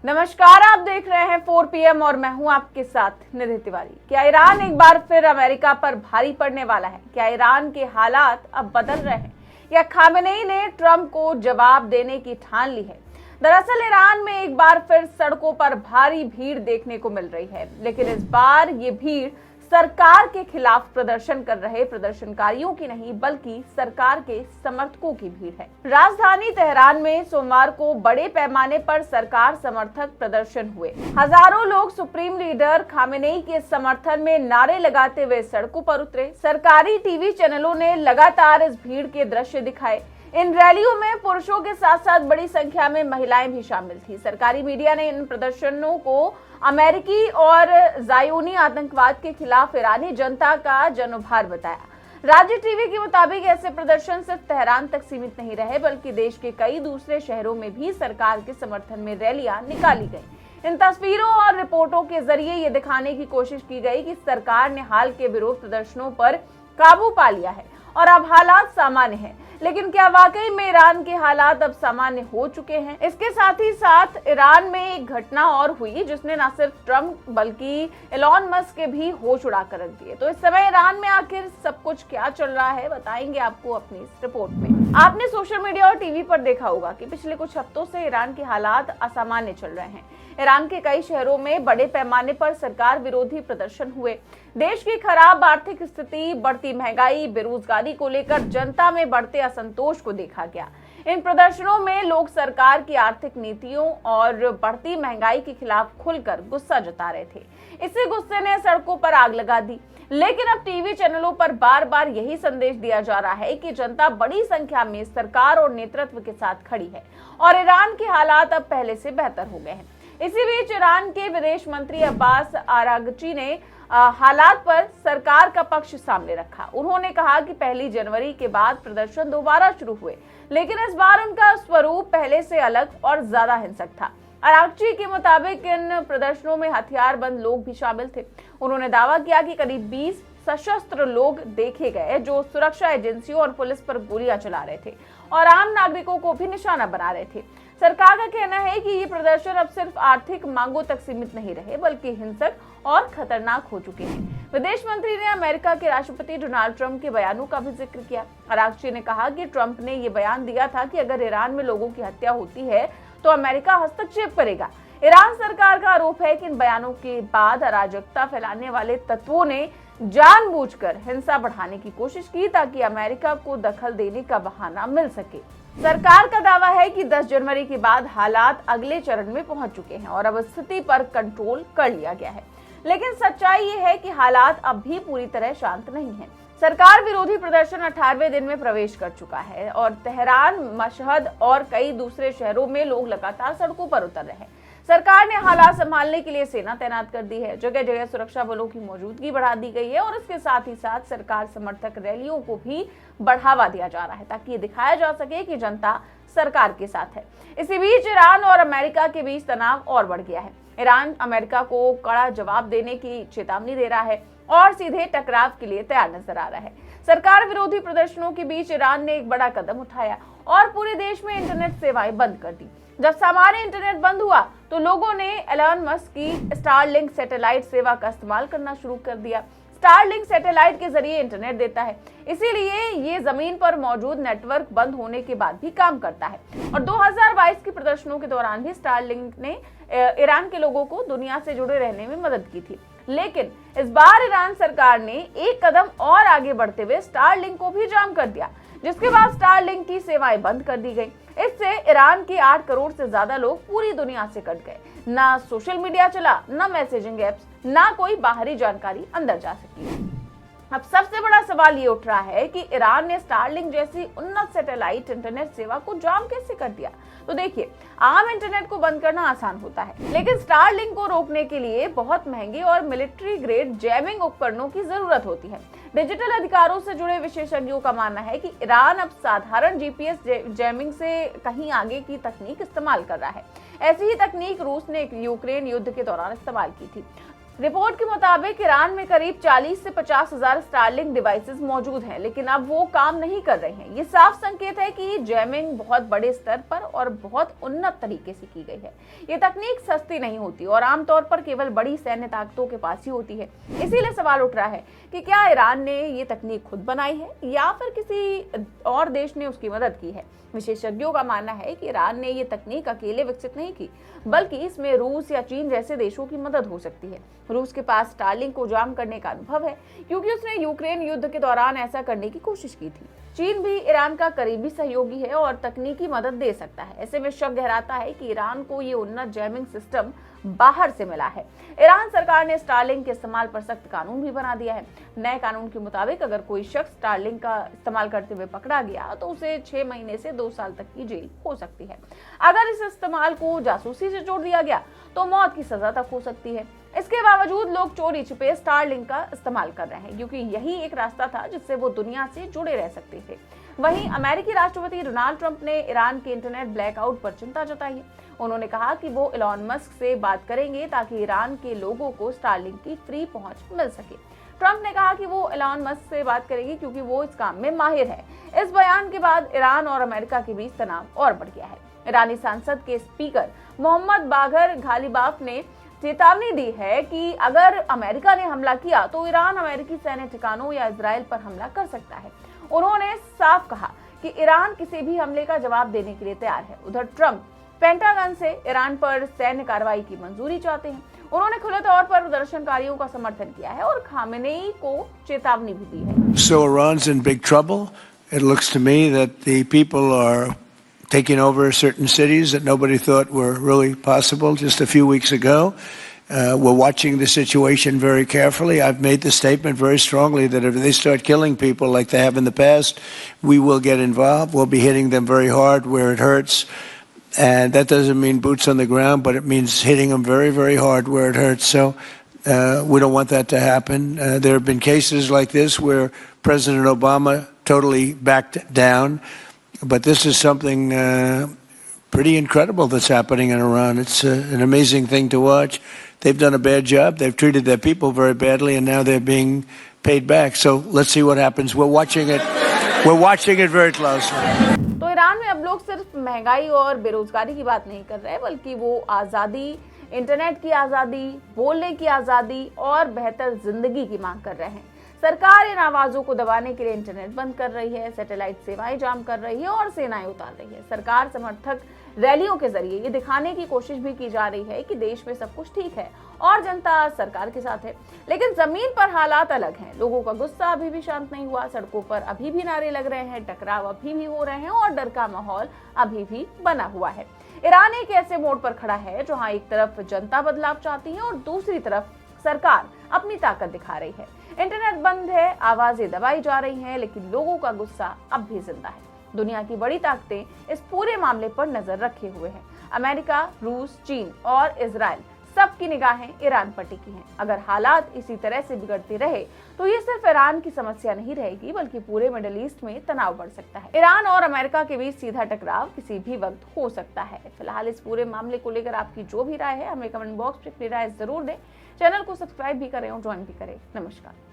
नमस्कार, आप देख रहे हैं 4 PM और मैं हूं आपके साथ निधि तिवारी। क्या ईरान एक बार फिर अमेरिका पर भारी पड़ने वाला है? क्या ईरान के हालात अब बदल रहे हैं या खामेनेई ने ट्रंप को जवाब देने की ठान ली है? दरअसल ईरान में एक बार फिर सड़कों पर भारी भीड़ देखने को मिल रही है, लेकिन इस बार ये भीड़ सरकार के खिलाफ प्रदर्शन कर रहे प्रदर्शनकारियों की नहीं बल्कि सरकार के समर्थकों की भीड़ है। राजधानी तेहरान में सोमवार को बड़े पैमाने पर सरकार समर्थक प्रदर्शन हुए। हजारों लोग सुप्रीम लीडर खामेनेई के समर्थन में नारे लगाते हुए सड़कों पर उतरे। सरकारी टीवी चैनलों ने लगातार इस भीड़ के दृश्य दिखाए। इन रैलियों में पुरुषों के साथ साथ बड़ी संख्या में महिलाएं भी शामिल थी। सरकारी मीडिया ने इन प्रदर्शनों को अमेरिकी और ज़ायोनी आतंकवाद के खिलाफ ईरानी जनता का जनउभार बताया। राज्य टीवी के मुताबिक ऐसे प्रदर्शन सिर्फ तेहरान तक सीमित नहीं रहे, बल्कि देश के कई दूसरे शहरों में भी सरकार के समर्थन में रैलियां निकाली गई। इन तस्वीरों और रिपोर्टों के जरिए ये दिखाने की कोशिश की गई कि सरकार ने हाल के विरोध प्रदर्शनों पर काबू पा लिया है और अब हालात सामान्य हैं। लेकिन क्या वाकई में ईरान के हालात अब सामान्य हो चुके हैं? इसके साथ ही साथ ईरान में एक घटना और हुई जिसने न सिर्फ ट्रंप बल्कि एलन मस्क के भी होश उड़ा कर रख दिए। तो इस समय ईरान में आखिर सब कुछ क्या चल रहा है, बताएंगे आपको अपनी इस रिपोर्ट में। आपने सोशल मीडिया और टीवी पर देखा होगा कि पिछले कुछ हफ्तों से ईरान के हालात असामान्य चल रहे हैं। ईरान के कई शहरों में बड़े पैमाने पर सरकार विरोधी प्रदर्शन हुए। देश की खराब आर्थिक स्थिति, बढ़ती महंगाई, बेरोजगारी को लेकर जनता में बढ़ते असंतोष को देखा गया। इन प्रदर्शनों में लोग सरकार की आर्थिक नीतियों और बढ़ती महंगाई के खिलाफ खुलकर गुस्सा जता रहे थे। इसी गुस्से ने सड़कों पर आग लगा दी। लेकिन अब टीवी चैनलों पर बार बार यही संदेश दिया जा रहा है कि जनता बड़ी संख्या में सरकार और नेतृत्व के साथ खड़ी है और ईरान के हालात अब पहले से बेहतर हो गए हैं। इसी बीच ईरान के विदेश मंत्री अब्बास आरागची ने हालात पर सरकार का पक्ष सामने रखा। उन्होंने कहा कि 1 जनवरी के बाद प्रदर्शन दोबारा शुरू हुए, लेकिन इस बार उनका स्वरूप पहले से अलग और ज्यादा हिंसक था। आरागची के मुताबिक इन प्रदर्शनों में हथियारबंद लोग भी शामिल थे। उन्होंने दावा किया कि करीब 20 सशस्त्र लोग देखे गए जो सुरक्षा एजेंसियों और पुलिस पर गोलियां चला रहे थे और आम नागरिकों को भी निशाना बना रहे थे। सरकार का कहना है कि ये प्रदर्शन अब सिर्फ आर्थिक मांगों तक सीमित नहीं रहे बल्कि हिंसक और खतरनाक हो चुके हैं। विदेश मंत्री ने अमेरिका के राष्ट्रपति डोनाल्ड ट्रंप के बयानों का भी जिक्र किया। आरागची ने कहा कि ट्रंप ने ये बयान दिया था कि अगर ईरान में लोगों की हत्या होती है तो अमेरिका हस्तक्षेप करेगा। ईरान सरकार का आरोप है कि इन बयानों के बाद अराजकता फैलाने वाले तत्वों ने जानबूझकर हिंसा बढ़ाने की कोशिश की ताकि अमेरिका को दखल देने का बहाना मिल सके। सरकार का दावा है कि 10 जनवरी के बाद हालात अगले चरण में पहुंच चुके हैं और अब स्थिति पर कंट्रोल कर लिया गया है। लेकिन सच्चाई ये है कि हालात अब भी पूरी तरह शांत नहीं है। सरकार विरोधी प्रदर्शन 18वें दिन में प्रवेश कर चुका है और तेहरान, मशहद और कई दूसरे शहरों में लोग लगातार सड़कों पर उतर रहे हैं। सरकार ने हालात संभालने के लिए सेना तैनात कर दी है। जगह जगह सुरक्षा बलों की मौजूदगी बढ़ा दी गई है और इसके साथ ही साथ सरकार समर्थक रैलियों को भी बढ़ावा दिया जा रहा है ताकि ये दिखाया जा सके कि जनता सरकार के साथ है। इसी बीच ईरान और अमेरिका के बीच तनाव और बढ़ गया है। ईरान अमेरिका को कड़ा जवाब देने की चेतावनी दे रहा है और सीधे टकराव के लिए तैयार नजर आ रहा है। सरकार विरोधी प्रदर्शनों के बीच ईरान ने एक बड़ा कदम उठाया और पूरे देश में इंटरनेट सेवाएं बंद कर दी। जब सामान्य इंटरनेट बंद हुआ तो लोगों ने एलन मस्क की स्टारलिंक सैटेलाइट सेवा का इस्तेमाल करना शुरू कर दिया। स्टारलिंक सैटेलाइट के जरिए इंटरनेट देता है, इसीलिए ये जमीन पर मौजूद नेटवर्क बंद होने के बाद भी काम करता है। और 2022 के प्रदर्शनों के दौरान भी स्टारलिंक ने ईरान के लोगों को दुनिया से जुड़े रहने में मदद की थी। लेकिन इस बार ईरान सरकार ने एक कदम और आगे बढ़ते हुए स्टारलिंक को भी जाम कर दिया, जिसके बाद स्टारलिंक की सेवाएं बंद कर दी गई। इससे ईरान के 8 करोड़ से ज्यादा लोग पूरी दुनिया से कट गए। ना सोशल मीडिया चला, ना मैसेजिंग एप्स, ना कोई बाहरी जानकारी अंदर जा सकी। अब सबसे बड़ा सवाल ये उठ रहा है कि ईरान ने स्टारलिंक जैसी उन्नत सैटेलाइट इंटरनेट सेवा को जाम कैसे कर दिया। तो देखिए, आम इंटरनेट को बंद करना आसान होता है, लेकिन स्टारलिंक को रोकने के लिए बहुत महंगे और मिलिट्री ग्रेड जैमिंग उपकरणों की जरूरत होती है। डिजिटल अधिकारों से जुड़े विशेषज्ञों का मानना है कि ईरान अब साधारण जीपीएस जैमिंग से कहीं आगे की तकनीक इस्तेमाल कर रहा है। ऐसी ही तकनीक रूस ने यूक्रेन युद्ध के दौरान इस्तेमाल की थी। रिपोर्ट के मुताबिक ईरान में करीब 40 से 50 हजार स्टारलिंक डिवाइसेस मौजूद हैं, लेकिन अब वो काम नहीं कर रहे हैं। ये साफ संकेत है कि जैमिंग बहुत बड़े स्तर पर और बहुत उन्नत तरीके से की गई है। ये तकनीक सस्ती नहीं होती और आमतौर पर केवल बड़ी सैन्य ताकतों के पास ही होती है। इसीलिए सवाल उठ रहा है कि क्या ईरान ने ये तकनीक खुद बनाई है या फिर किसी और देश ने उसकी मदद की है। विशेषज्ञों का मानना है कि ईरान ने ये तकनीक अकेले विकसित नहीं की, बल्कि इसमें रूस या चीन जैसे देशों की मदद हो सकती है। रूस के पास स्टारलिंक को जाम करने का अनुभव है, क्योंकि उसने यूक्रेन युद्ध के दौरान ऐसा करने की कोशिश की थी। चीन भी ईरान का करीबी सहयोगी है और तकनीकी मदद दे सकता है। ऐसे में शक गहराता है कि ईरान को ये उन्नत जैमिंग सिस्टम बाहर से मिला है। ईरान सरकार ने स्टारलिंक के इस्तेमाल पर सख्त कानून भी बना दिया है। नए कानून के मुताबिक अगर कोई शख्स स्टारलिंक का इस्तेमाल करते हुए पकड़ा गया तो उसे 6 महीने से 2 साल तक की जेल हो सकती है। अगर इस इस्तेमाल को जासूसी से जोड़ दिया गया तो मौत की सजा तक हो सकती है। इसके बावजूद लोग चोरी छिपे स्टारलिंक का इस्तेमाल कर रहे हैं, क्योंकि यही एक रास्ता था जिससे वो दुनिया से जुड़े रह सकते थे। वहीं अमेरिकी राष्ट्रपति डोनाल्ड ट्रंप ने ईरान के इंटरनेट ब्लैकआउट पर चिंता जताई है। उन्होंने कहा कि वो इलॉन मस्क से बात करेंगे ताकि ईरान के लोगों को स्टारलिंक की फ्री पहुंच मिल सके। ट्रंप ने कहा कि वो इलॉन मस्क से बात करेंगे क्योंकि वो इस काम में माहिर है। इस बयान के बाद ईरान और अमेरिका के बीच तनाव और बढ़ गया है। ईरानी संसद के स्पीकर मोहम्मद बागर गालिबाफ ने चेतावनी दी है कि अगर अमेरिका ने हमला किया तो ईरान अमेरिकी सैन्य ठिकानों या इजराइल पर हमला कर सकता है। उन्होंने साफ कहा कि ईरान किसी भी हमले का जवाब देने के लिए तैयार है। उधर ट्रंप पेंटागन से ईरान पर सैन्य कार्रवाई की मंजूरी चाहते हैं। उन्होंने खुले तौर पर प्रदर्शनकारियों का समर्थन किया है और खामेनेई को चेतावनी भी दी है। So Iran's in big trouble. It looks to me that the people are taking over certain cities that nobody thought were really possible just a few weeks ago. We're watching the situation very carefully. I've made the statement very strongly that if they start killing people like they have in the past, we will get involved. We'll be hitting them very hard where it hurts. And that doesn't mean boots on the ground, but it means hitting them very, very hard where it hurts. So we don't want that to happen. There have been cases like this where President Obama totally backed down. But this is something pretty incredible that's happening in Iran. It's an amazing thing to watch. They've done a bad job. They've treated their people very badly, and now they're being paid back. So let's see what happens. We're watching it. We're watching it very closely. तो Iran में अब लोग सिर्फ महंगाई और बेरोजगारी की बात नहीं कर रहे, बल्कि वो आज़ादी, इंटरनेट की आज़ादी, बोलने की आज़ादी और बेहतर जिंदगी की मांग कर रहे हैं। सरकार इन आवाजों को दबाने के लिए इंटरनेट बंद कर रही है, सैटेलाइट सेवाएं जाम कर रही है और सेनाएं उतार रही है। सरकार समर्थक रैलियों के जरिए ये दिखाने की कोशिश भी की जा रही है कि देश में सब कुछ ठीक है और जनता सरकार के साथ है। लेकिन जमीन पर हालात अलग हैं। लोगों का गुस्सा अभी भी शांत नहीं हुआ, सड़कों पर अभी भी नारे लग रहे हैं, टकराव अभी भी हो रहे हैं और डर का माहौल अभी भी बना हुआ है। ईरान एक ऐसे मोड़ पर खड़ा है जहां एक तरफ जनता बदलाव चाहती है और दूसरी तरफ सरकार अपनी ताकत दिखा रही है। इंटरनेट बंद है, आवाजें दबाई जा रही हैं, लेकिन लोगों का गुस्सा अब भी जिंदा है। दुनिया की बड़ी ताकतें इस पूरे मामले पर नजर रखे हुए हैं। अमेरिका, रूस, चीन और इजराइल सबकी निगाहें ईरान पर टिकी हैं। अगर हालात इसी तरह से बिगड़ते रहे तो ये सिर्फ ईरान की समस्या नहीं रहेगी, बल्कि पूरे मिडिल ईस्ट में तनाव बढ़ सकता है। ईरान और अमेरिका के बीच सीधा टकराव किसी भी वक्त हो सकता है। फिलहाल इस पूरे मामले को लेकर आपकी जो भी राय है हमें कमेंट बॉक्स में अपनी राय जरूर दें। चैनल को सब्सक्राइब भी करें और ज्वाइन भी करें। नमस्कार।